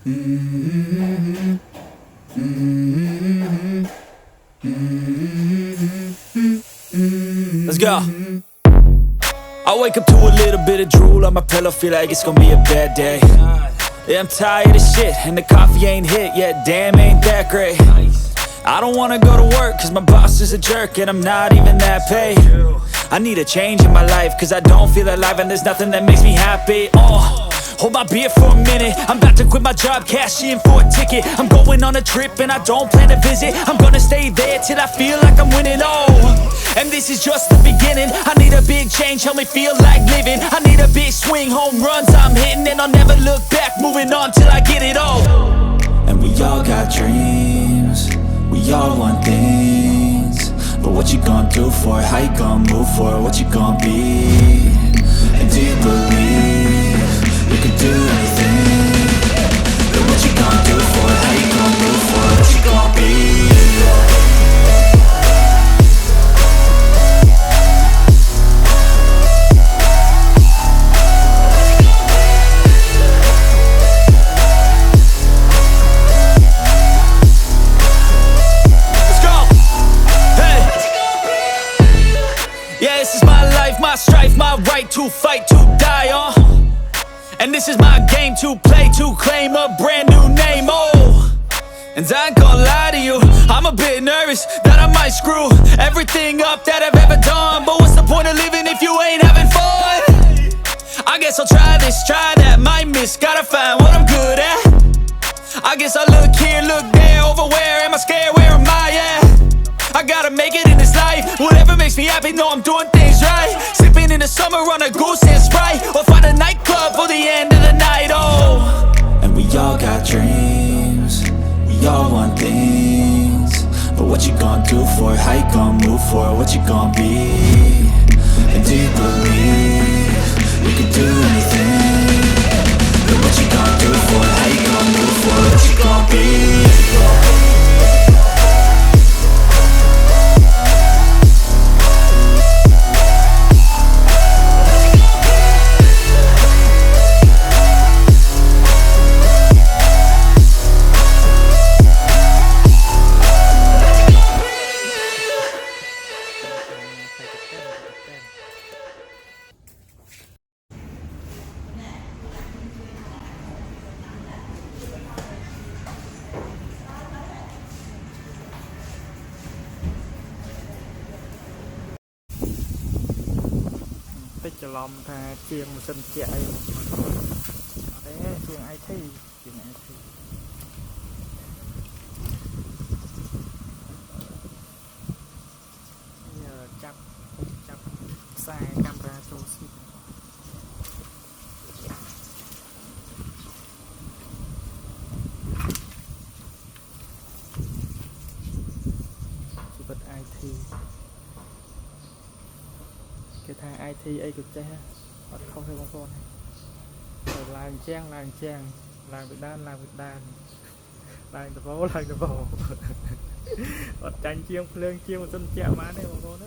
Let's go. I wake up to a little bit of drool on my pillow, feel like it's gonna be a bad day. Yeah, I'm tired of shit, and the coffee ain't hit yet, damn, ain't that great. I don't wanna go to work, cause my boss is a jerk, and I'm not even that paid. I need a change in my life, cause I don't feel alive, and there's nothing that makes me happy. Hold my beer for a minute, I'm about to quit my job, cash in for a ticket. I'm going on a trip, and I don't plan to visit. I'm gonna stay there till I feel like I'm winning, and this is just the beginning. I need a big change, help me feel like living. I need a big swing, home runs I'm hitting, and I'll never look back, moving on till I get it all. And we all got dreams, we all want things, but what you gonna do for it? How you gonna move for it? What you gonna be? And do you believe you can do anything? But what you gonna do for it? How you gonna move for it? What you gonna be? My strife, my right to fight, to die on. And this is my game to play, to claim a brand new name, And I ain't gonna lie to you, I'm a bit nervous that I might screw everything up that I've ever done. But what's the point of living if you ain't having fun? I guess I'll try this, try that, might miss, gotta find what I'm good at. I guess I look here, look there, over where am I scared, where am I at? I gotta make it in this life, whatever makes me happy, know I'm doing things right. Sipping in the summer on a goose and Sprite, or find a nightclub for the end of the night, And we all got dreams, we all want things, but what you gonna do for it? How you gonna move for it? What you gonna be? And do you believe you can do anything? But what you gonna do for it? How you gonna move for it? What you gonna be? Chờ lòng thà chiên một sân chạy đấy chiên ai thi chiên ai thi giờ chắp xài camera cho xịt chỉ vật ai thi cái thang ai thi ấy cực cha không theo con này làm trang làm Việt Nam làm tập phố tranh chiên một sân chợ má này con đó